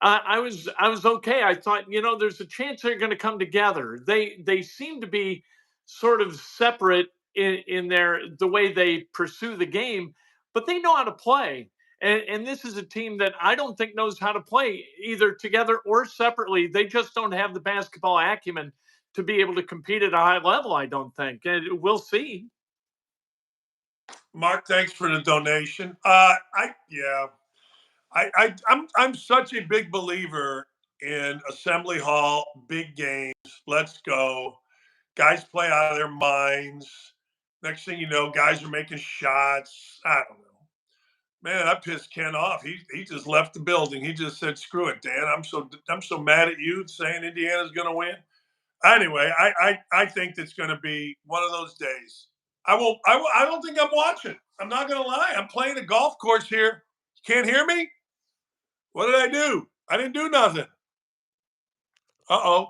I was okay. I thought, there's a chance they're going to come together. They seem to be sort of separate in the way they pursue the game, but they know how to play. And this is a team that I don't think knows how to play either together or separately. They just don't have the basketball acumen to be able to compete at a high level. I don't think, and we'll see. Mark, thanks for the donation. I'm such a big believer in Assembly Hall, big games. Let's go. Guys play out of their minds. Next thing you know, guys are making shots. I don't know. Man, I pissed Ken off. He just left the building. He just said, "Screw it, Dan. I'm so mad at you saying Indiana's going to win." Anyway, I think it's going to be one of those days. I don't think I'm watching. I'm not going to lie. I'm playing a golf course here. Can't hear me? What did I do? I didn't do nothing. Uh-oh.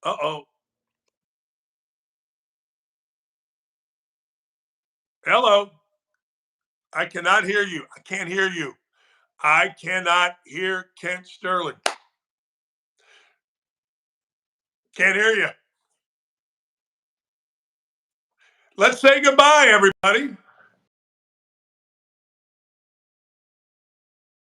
Uh-oh. Hello. I cannot hear you. I can't hear you. I cannot hear Kent Sterling. Can't hear you. Let's say goodbye, everybody.